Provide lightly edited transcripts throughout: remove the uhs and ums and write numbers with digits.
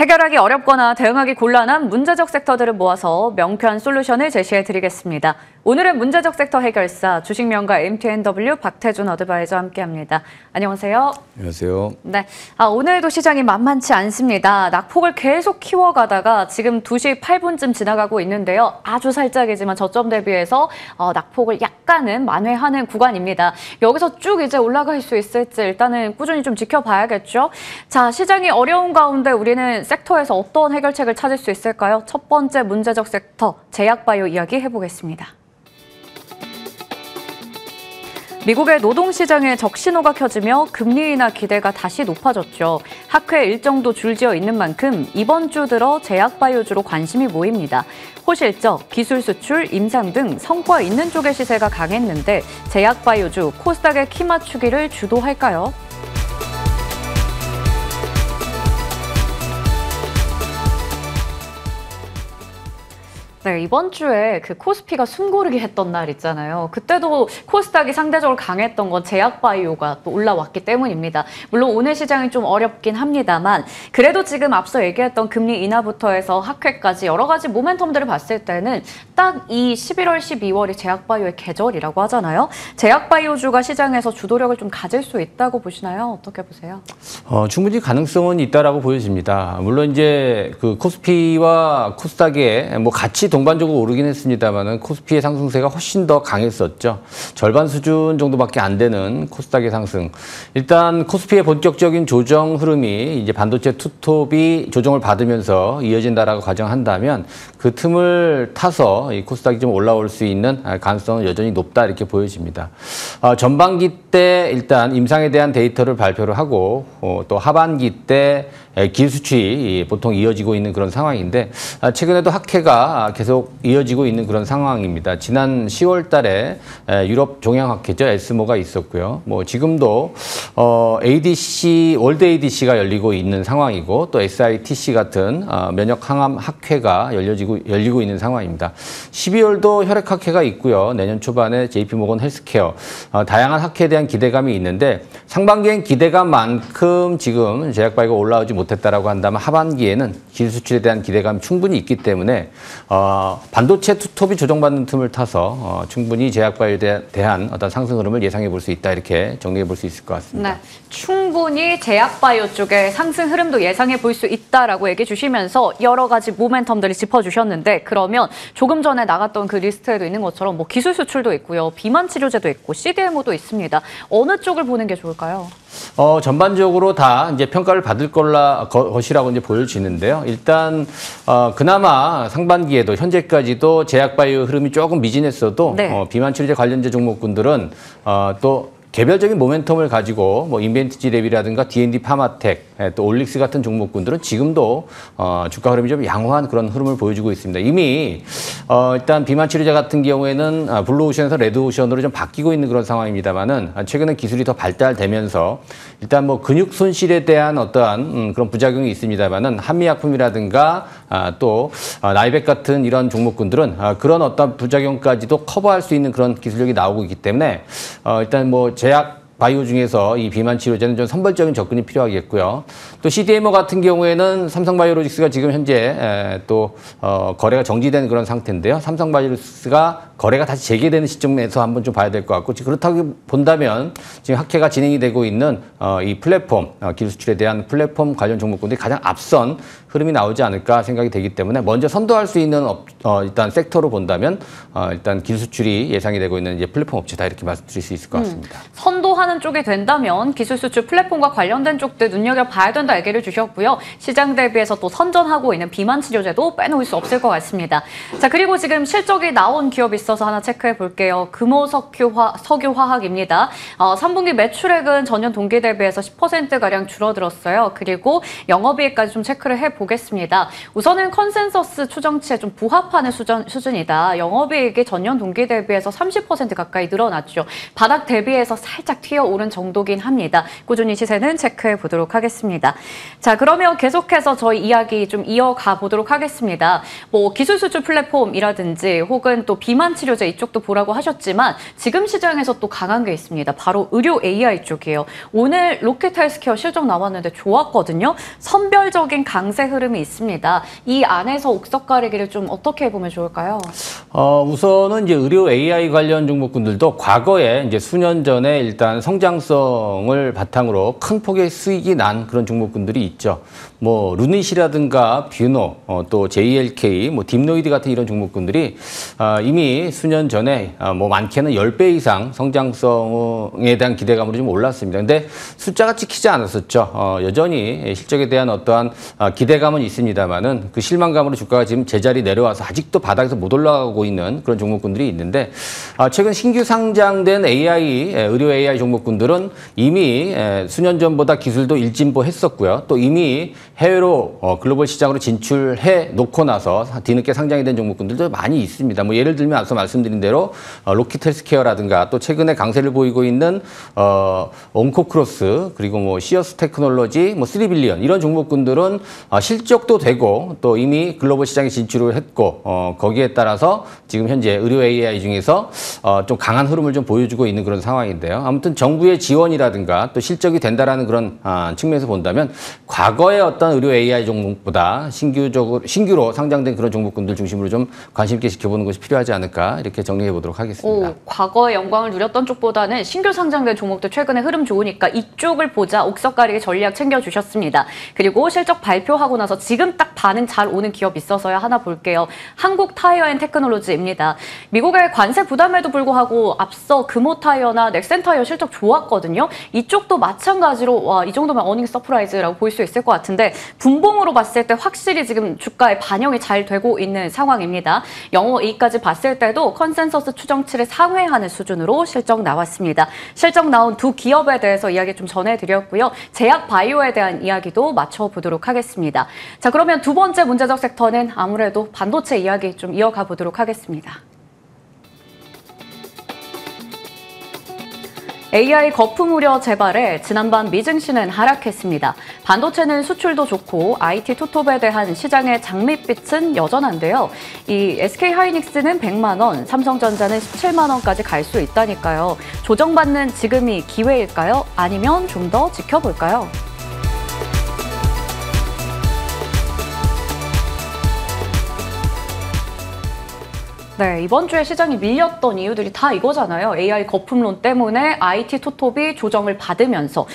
해결하기 어렵거나 대응하기 곤란한 문제적 섹터들을 모아서 명쾌한 솔루션을 제시해드리겠습니다. 오늘은 문제적 섹터 해결사 주식명가 MTNW 박태준 어드바이저와 함께합니다. 안녕하세요. 안녕하세요. 네, 오늘도 시장이 만만치 않습니다. 낙폭을 계속 키워가다가 지금 2시 8분쯤 지나가고 있는데요. 아주 살짝이지만 저점 대비해서 낙폭을 약간은 만회하는 구간입니다. 여기서 쭉 이제 올라갈 수 있을지 일단은 꾸준히 좀 지켜봐야겠죠. 자, 시장이 어려운 가운데 우리는 섹터에서 어떤 해결책을 찾을 수 있을까요? 첫 번째 문제적 섹터, 제약바이오 이야기 해보겠습니다. 미국의 노동시장에 적신호가 켜지며 금리 인하 기대가 다시 높아졌죠. 학회 일정도 줄지어 있는 만큼 이번 주 들어 제약바이오주로 관심이 모입니다. 호실적, 기술 수출, 임상 등 성과 있는 쪽의 시세가 강했는데 제약바이오주, 코스닥의 키 맞추기를 주도할까요? 네, 이번 주에 그 코스피가 숨고르기 했던 날 있잖아요. 그때도 코스닥이 상대적으로 강했던 건 제약바이오가 또 올라왔기 때문입니다. 물론 오늘 시장이 좀 어렵긴 합니다만 그래도 지금 앞서 얘기했던 금리 인하부터 해서 학회까지 여러 가지 모멘텀들을 봤을 때는 딱 이 11월, 12월이 제약바이오의 계절이라고 하잖아요. 제약바이오주가 시장에서 주도력을 좀 가질 수 있다고 보시나요? 어떻게 보세요? 충분히 가능성은 있다라고 보여집니다. 물론 이제 그 코스피와 코스닥의 뭐 같이 동반적으로 오르긴 했습니다만은 코스피의 상승세가 훨씬 더 강했었죠. 절반 수준 정도밖에 안 되는 코스닥의 상승. 일단 코스피의 본격적인 조정 흐름이 이제 반도체 투톱이 조정을 받으면서 이어진다라고 가정한다면 그 틈을 타서 이 코스닥이 좀 올라올 수 있는 가능성은 여전히 높다 이렇게 보여집니다. 전반기 때 일단 임상에 대한 데이터를 발표를 하고 또 하반기 때 기술수출이 보통 이어지고 있는 그런 상황인데 최근에도 학회가 계속 이어지고 있는 그런 상황입니다. 지난 10월 달에 유럽 종양학회죠. 에스모가 있었고요. 뭐 지금도 ADC, 월드 ADC가 열리고 있는 상황이고 또 SITC 같은 면역 항암 학회가 열리고 있는 상황입니다. 12월도 혈액학회가 있고요. 내년 초반에 JP모건 헬스케어 다양한 학회에 대한 기대감이 있는데 상반기엔 기대감만큼 지금 제약바이오가 올라오지 못했다라고 한다면 하반기에는 기술 수출에 대한 기대감이 충분히 있기 때문에 반도체 투톱이 조정받는 틈을 타서 충분히 제약바이오에 대한 어떤 상승 흐름을 예상해 볼 수 있다 이렇게 정리해 볼 수 있을 것 같습니다. 네, 충분히 제약바이오 쪽의 상승 흐름도 예상해 볼 수 있다라고 얘기해 주시면서 여러 가지 모멘텀들을 짚어주셨는데 그러면 조금 전에 나갔던 그 리스트에도 있는 것처럼 뭐 기술 수출도 있고요, 비만 치료제도 있고 CDMO도 있습니다. 어느 쪽을 보는 게 좋을까요? 전반적으로 다 이제 평가를 받을 것이라고 이제 보여지는데요. 일단 그나마 상반기에도 현재까지도 제약바이오 흐름이 조금 미진했어도 네. 비만 치료제 관련제 종목군들은 또 개별적인 모멘텀을 가지고 뭐 인벤티지랩이라든가 D&D 파마텍, 또 올릭스 같은 종목군들은 지금도 주가 흐름이 좀 양호한 그런 흐름을 보여주고 있습니다. 이미 일단 비만 치료제 같은 경우에는 블루오션에서 레드오션으로 좀 바뀌고 있는 그런 상황입니다만은 최근에 기술이 더 발달되면서 일단 뭐 근육 손실에 대한 어떠한 그런 부작용이 있습니다만은 한미약품이라든가 또 나이백 같은 이런 종목군들은 그런 어떤 부작용까지도 커버할 수 있는 그런 기술력이 나오고 있기 때문에 일단 뭐 제약 바이오 중에서 이 비만 치료제는 좀 선별적인 접근이 필요하겠고요. 또 CDMO 같은 경우에는 삼성바이오로직스가 지금 현재 또 거래가 정지된 그런 상태인데요. 삼성바이오로직스가 거래가 다시 재개되는 시점에서 한번 좀 봐야 될 것 같고 그렇다고 본다면 지금 학회가 진행이 되고 있는 이 플랫폼, 기술 수출에 대한 플랫폼 관련 종목군들이 가장 앞선 흐름이 나오지 않을까 생각이 되기 때문에 먼저 선도할 수 있는 일단 섹터로 본다면 일단 기술 수출이 예상이 되고 있는 이제 플랫폼 업체다 이렇게 말씀드릴 수 있을 것 같습니다. 선도하는 쪽이 된다면 기술 수출 플랫폼과 관련된 쪽들 눈여겨봐야 된다 얘기를 주셨고요. 시장 대비해서 또 선전하고 있는 비만 치료제도 빼놓을 수 없을 것 같습니다. 자, 그리고 지금 실적이 나온 기업이 있어서 하나 체크해 볼게요. 금호석유화학입니다. 3분기 매출액은 전년 동기 대비해서 10%가량 줄어들었어요. 그리고 영업이익까지 좀 체크를 해보겠습니다. 우선은 컨센서스 추정치에 좀 부합하는 수준이다. 영업이익이 전년 동기 대비해서 30% 가까이 늘어났죠. 바닥 대비해서 살짝 살짝 튀어오른 정도긴 합니다. 꾸준히 시세는 체크해 보도록 하겠습니다. 자, 그러면 계속해서 저희 이야기 좀 이어가 보도록 하겠습니다. 뭐 기술 수출 플랫폼이라든지 혹은 또 비만 치료제 이쪽도 보라고 하셨지만 지금 시장에서 또 강한 게 있습니다. 바로 의료 AI 쪽이에요. 오늘 로켓 헬스케어 실적 나왔는데 좋았거든요. 선별적인 강세 흐름이 있습니다. 이 안에서 옥석 가리기를 좀 어떻게 보면 좋을까요? 우선은 이제 의료 AI 관련 종목군들도 과거에 이제 수년 전에 일단 성장성을 바탕으로 큰 폭의 수익이 난 그런 종목군들이 있죠. 뭐 루닛이라든가 뷰노, 또 JLK, 뭐 딥노이드 같은 이런 종목군들이 이미 수년 전에 뭐 많게는 10배 이상 성장성에 대한 기대감으로 좀 올랐습니다. 근데 숫자가 찍히지 않았었죠. 여전히 실적에 대한 어떠한 기대감은 있습니다만은 그 실망감으로 주가가 지금 제자리 내려와서 아직도 바닥에서 못 올라가고 있는 그런 종목군들이 있는데 최근 신규 상장된 AI, 의료 AI 종목군들은 이미 수년 전보다 기술도 일진보했었고요. 또 이미 해외로 글로벌 시장으로 진출해 놓고 나서 뒤늦게 상장이 된 종목군들도 많이 있습니다. 뭐 예를 들면 앞서 말씀드린 대로 로켓 헬스케어라든가 또 최근에 강세를 보이고 있는 온코크로스 그리고 뭐 시어스 테크놀로지, 뭐 3빌리언 이런 종목군들은 실적도 되고 또 이미 글로벌 시장에 진출을 했고 거기에 따라서 지금 현재 의료 AI 중에서 좀 강한 흐름을 좀 보여주고 있는 그런 상황인데요. 아무튼 정부의 지원이라든가 또 실적이 된다라는 그런 측면에서 본다면 과거의 어떤 의료 AI 종목보다 신규로 상장된 그런 종목군들 중심으로 좀 관심 있게 지켜보는 것이 필요하지 않을까 이렇게 정리해 보도록 하겠습니다. 과거의 영광을 누렸던 쪽보다는 신규 상장된 종목들 최근에 흐름 좋으니까 이쪽을 보자 옥석 가리기 전략 챙겨주셨습니다. 그리고 실적 발표하고 나서 지금 딱 반응 잘 오는 기업 있어서야 하나 볼게요. 한국 타이어 앤 테크놀로지입니다. 미국의 관세 부담에도 불구하고 앞서 금호 타이어나 넥센 타이어 실적 좋았거든요. 이쪽도 마찬가지로 와, 이 정도면 어닝 서프라이즈라고 볼 수 있을 것 같은데 분봉으로 봤을 때 확실히 지금 주가에 반영이 잘 되고 있는 상황입니다. 영업이익까지 봤을 때도 컨센서스 추정치를 상회하는 수준으로 실적 나왔습니다. 실적 나온 두 기업에 대해서 이야기 좀 전해드렸고요. 제약 바이오에 대한 이야기도 맞춰보도록 하겠습니다. 자, 그러면 두 번째 문제적 섹터는 아무래도 반도체 이야기 좀 이어가 보도록 하겠습니다. AI 거품 우려 재발에 지난밤 미증시는 하락했습니다. 반도체는 수출도 좋고 IT 투톱에 대한 시장의 장밋빛은 여전한데요. 이 SK하이닉스는 100만 원, 삼성전자는 17만 원까지 갈 수 있다니까요. 조정받는 지금이 기회일까요? 아니면 좀 더 지켜볼까요? 네, 이번 주에 시장이 밀렸던 이유들이 다 이거잖아요. AI 거품론 때문에 IT 투톱이 조정을 받으면서.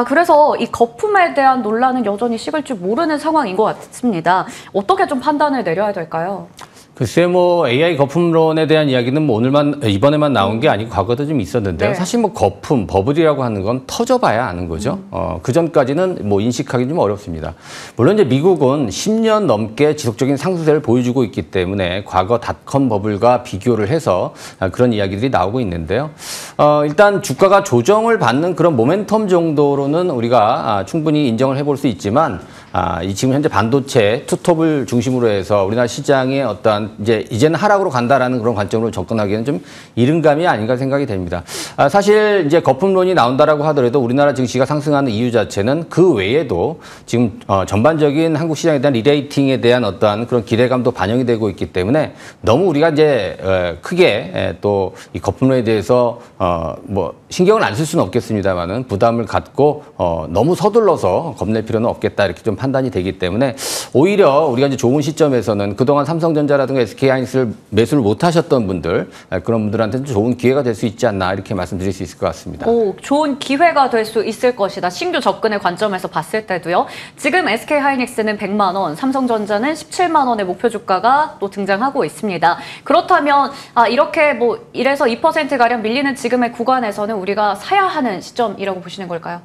그래서 이 거품에 대한 논란은 여전히 식을 줄 모르는 상황인 것 같습니다. 어떻게 좀 판단을 내려야 될까요? 글쎄 뭐 AI 거품론에 대한 이야기는 뭐 이번에만 나온 게 아니고 과거도 좀 있었는데요. 네. 사실 뭐 거품, 버블이라고 하는 건 터져봐야 아는 거죠. 그 전까지는 뭐 인식하기 좀 어렵습니다. 물론 이제 미국은 10년 넘게 지속적인 상승세를 보여주고 있기 때문에 과거 닷컴 버블과 비교를 해서 그런 이야기들이 나오고 있는데요. 일단 주가가 조정을 받는 그런 모멘텀 정도로는 우리가 충분히 인정을 해볼 수 있지만 지금 현재 반도체 투톱을 중심으로 해서 우리나라 시장의 어떠한 이제는 하락으로 간다라는 그런 관점으로 접근하기에는 좀 이른 감이 아닌가 생각이 됩니다. 사실 이제 거품론이 나온다라고 하더라도 우리나라 증시가 상승하는 이유 자체는 그 외에도 지금 전반적인 한국 시장에 대한 리레이팅에 대한 어떠한 그런 기대감도 반영이 되고 있기 때문에 너무 우리가 이제 크게 또 이 거품론에 대해서 뭐 신경을 안 쓸 수는 없겠습니다만은 부담을 갖고 너무 서둘러서 겁낼 필요는 없겠다 이렇게 좀 판단이 되기 때문에 오히려 우리가 이제 좋은 시점에서는 그동안 삼성전자라든가 SK하이닉스를 매수를 못 하셨던 분들 그런 분들한테는 좋은 기회가 될 수 있지 않나 이렇게 말씀드릴 수 있을 것 같습니다. 좋은 기회가 될 수 있을 것이다. 신규 접근의 관점에서 봤을 때도요. 지금 SK하이닉스는 100만 원, 삼성전자는 17만 원의 목표 주가가 또 등장하고 있습니다. 그렇다면 이렇게 뭐 1에서 2%가량 밀리는 지금의 구간에서는 우리가 사야 하는 시점이라고 보시는 걸까요?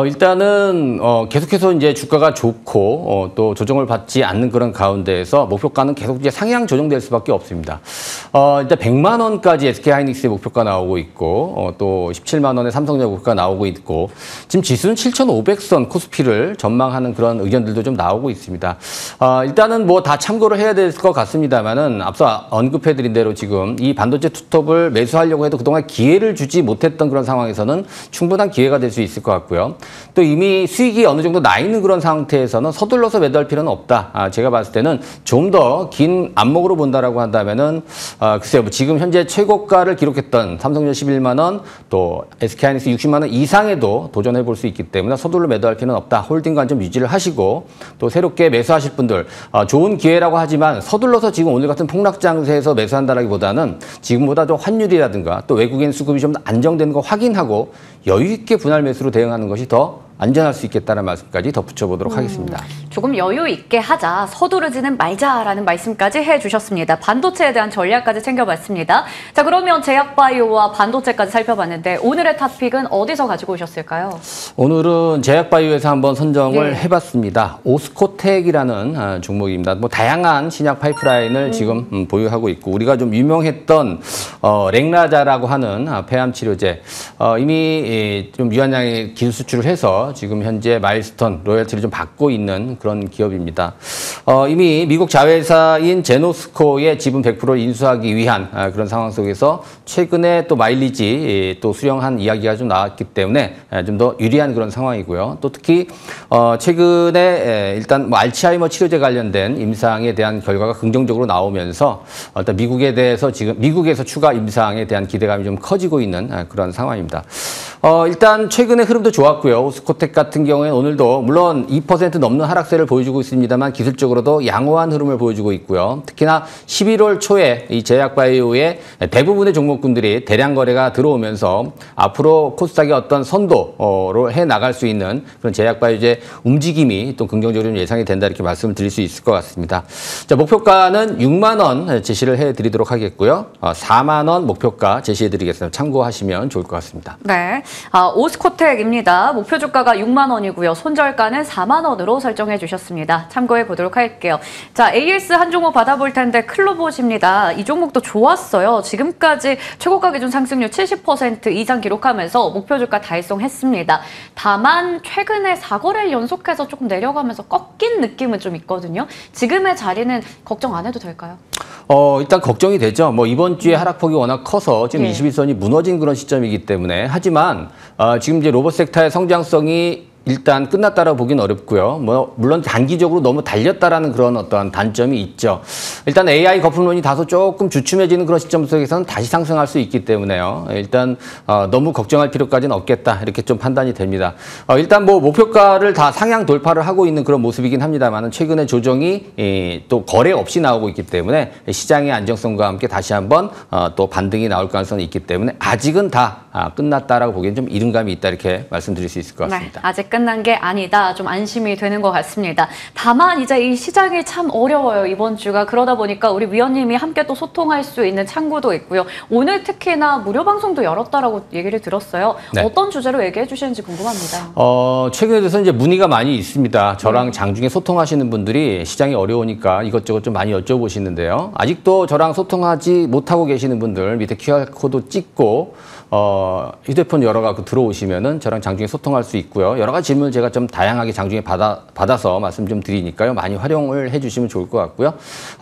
일단은 계속해서 이제 주가가 좋고 또 조정을 받지 않는 그런 가운데에서 목표가는 계속 이제 상향 조정될 수밖에 없습니다. 일단 100만 원까지 SK하이닉스의 목표가 나오고 있고 또 17만 원의 삼성전자 목표가 나오고 있고 지금 지수는 7,500선 코스피를 전망하는 그런 의견들도 좀 나오고 있습니다. 일단은 뭐 다 참고를 해야 될 것 같습니다만은 앞서 언급해드린 대로 지금 이 반도체 투톱을 매수하려고 해도 그동안 기회를 주지 못했던 그런 상황에서는 충분한 기회가 될 수 있을 것 같고요. 또 이미 수익이 어느 정도 나 있는 그런 상태에서는 서둘러서 매도할 필요는 없다. 제가 봤을 때는 좀 더 긴 안목으로 본다라고 한다면은 글쎄요, 뭐 지금 현재 최고가를 기록했던 삼성전자 11만 원, 또 SK하이닉스 60만 원 이상에도 도전해 볼 수 있기 때문에 서둘러 매도할 필요는 없다. 홀딩 관점 유지를 하시고 또 새롭게 매수하실 분들 좋은 기회라고 하지만 서둘러서 지금 오늘 같은 폭락 장세에서 매수한다라기보다는 지금보다 좀 환율이라든가 또 외국인 수급이 좀 안정되는 거 확인하고 여유 있게 분할 매수로 대응하는 것이 더 안전할 수 있겠다는 말씀까지 덧붙여보도록 하겠습니다. 조금 여유 있게 하자, 서두르지는 말자라는 말씀까지 해주셨습니다. 반도체에 대한 전략까지 챙겨봤습니다. 자, 그러면 제약바이오와 반도체까지 살펴봤는데 오늘의 탑픽은 어디서 가지고 오셨을까요? 오늘은 제약바이오에서 한번 선정을 네. 해봤습니다. 오스코텍이라는 종목입니다. 뭐 다양한 신약 파이프라인을 지금 보유하고 있고 우리가 좀 유명했던 렉라자라고 하는 폐암 치료제 이미 좀 유한량의 기술 수출을 해서 지금 현재 마일스톤 로열티를 좀 받고 있는 그런 기업입니다. 이미 미국 자회사인 제노스코의 지분 100%를 인수하기 위한 그런 상황 속에서 최근에 또 마일리지 또 수령한 이야기가 좀 나왔기 때문에 좀 더 유리한 그런 상황이고요. 또 특히 최근에 일단 뭐 알츠하이머 치료제 관련된 임상에 대한 결과가 긍정적으로 나오면서 일단 미국에서 추가 임상에 대한 기대감이 좀 커지고 있는 그런 상황입니다. 일단 최근의 흐름도 좋았고요. 오스코텍 같은 경우에는 오늘도 물론 2% 넘는 하락세를 보여주고 있습니다만 기술적으로도 양호한 흐름을 보여주고 있고요. 특히나 11월 초에 이 제약바이오의 대부분의 종목군들이 대량 거래가 들어오면서 앞으로 코스닥의 어떤 선도로 해 나갈 수 있는 그런 제약바이오의 움직임이 또 긍정적으로 좀 예상이 된다 이렇게 말씀을 드릴 수 있을 것 같습니다. 자, 목표가는 6만 원 제시를 해드리도록 하겠고요. 4만 원 목표가 제시해드리겠습니다. 참고하시면 좋을 것 같습니다. 네, 오스코텍입니다. 목표 주가가 6만 원이고요. 손절가는 4만 원으로 설정해 주셨습니다. 참고해 보도록 할게요. 자, AS 한 종목 받아볼 텐데 클로봇입니다. 이 종목도 좋았어요. 지금까지 최고가 기준 상승률 70% 이상 기록하면서 목표 주가 달성했습니다. 다만 최근에 4거래를 연속해서 조금 내려가면서 꺾인 느낌은 좀 있거든요. 지금의 자리는 걱정 안 해도 될까요? 일단 걱정이 되죠. 뭐 이번 주에 하락폭이 워낙 커서 지금 네. 21선이 무너진 그런 시점이기 때문에 하지만 지금 이제 로봇 섹터의 성장성이 일단 끝났다라고 보기는 어렵고요. 물론 단기적으로 너무 달렸다라는 그런 어떤 단점이 있죠. 일단 AI 거품론이 다소 조금 주춤해지는 그런 시점 속에서는 다시 상승할 수 있기 때문에요. 일단 너무 걱정할 필요까지는 없겠다 이렇게 좀 판단이 됩니다. 일단 뭐 목표가를 다 상향 돌파를 하고 있는 그런 모습이긴 합니다만 최근에 조정이 또 거래 없이 나오고 있기 때문에 시장의 안정성과 함께 다시 한번 또 반등이 나올 가능성이 있기 때문에 아직은 다 끝났다라고 보기엔 좀 이른 감이 있다 이렇게 말씀드릴 수 있을 것 같습니다. 네, 아직 끝난 게 아니다. 좀 안심이 되는 것 같습니다. 다만 이제 이 시장이 참 어려워요. 이번 주가. 그러다 보니까 우리 위원님이 함께 또 소통할 수 있는 창구도 있고요. 오늘 특히나 무료 방송도 열었다라고 얘기를 들었어요. 네. 어떤 주제로 얘기해 주시는지 궁금합니다. 최근에 돼서 이제 문의가 많이 있습니다. 저랑 장중에 소통하시는 분들이 시장이 어려우니까 이것저것 좀 많이 여쭤보시는데요. 아직도 저랑 소통하지 못하고 계시는 분들 밑에 QR코드 찍고 휴대폰 열어갖고 들어오시면은 저랑 장중에 소통할 수 있고요. 여러 가지 질문을 제가 좀 다양하게 장중에 받아서 말씀 좀 드리니까요. 많이 활용을 해주시면 좋을 것 같고요.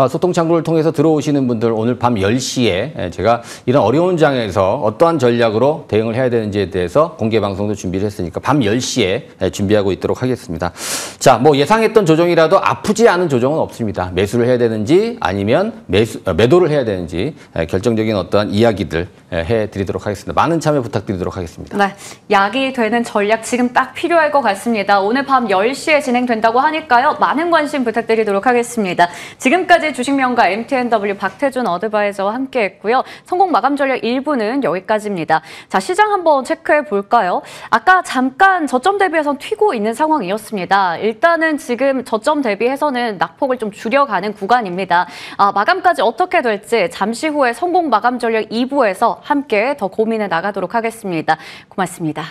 소통 창구를 통해서 들어오시는 분들 오늘 밤 10시에 제가 이런 어려운 장에서 어떠한 전략으로 대응을 해야 되는지에 대해서 공개 방송도 준비를 했으니까 밤 10시에 준비하고 있도록 하겠습니다. 자, 뭐 예상했던 조정이라도 아프지 않은 조정은 없습니다. 매수를 해야 되는지 아니면 매도를 해야 되는지 결정적인 어떠한 이야기들 해드리도록 하겠습니다. 많은 참여 부탁드리도록 하겠습니다. 네, 약이 되는 전략 지금 딱 필요할 것 같습니다. 오늘 밤 10시에 진행된다고 하니까요. 많은 관심 부탁드리도록 하겠습니다. 지금까지 주식명가 MTNW 박태준 어드바이저와 함께했고요. 성공 마감 전략 1부는 여기까지입니다. 자, 시장 한번 체크해 볼까요? 아까 잠깐 저점 대비해서 튀고 있는 상황이었습니다. 일단은 지금 저점 대비해서는 낙폭을 좀 줄여가는 구간입니다. 마감까지 어떻게 될지 잠시 후에 성공 마감 전략 2부에서 함께 더 고민해 나가도록 하겠습니다. 고맙습니다.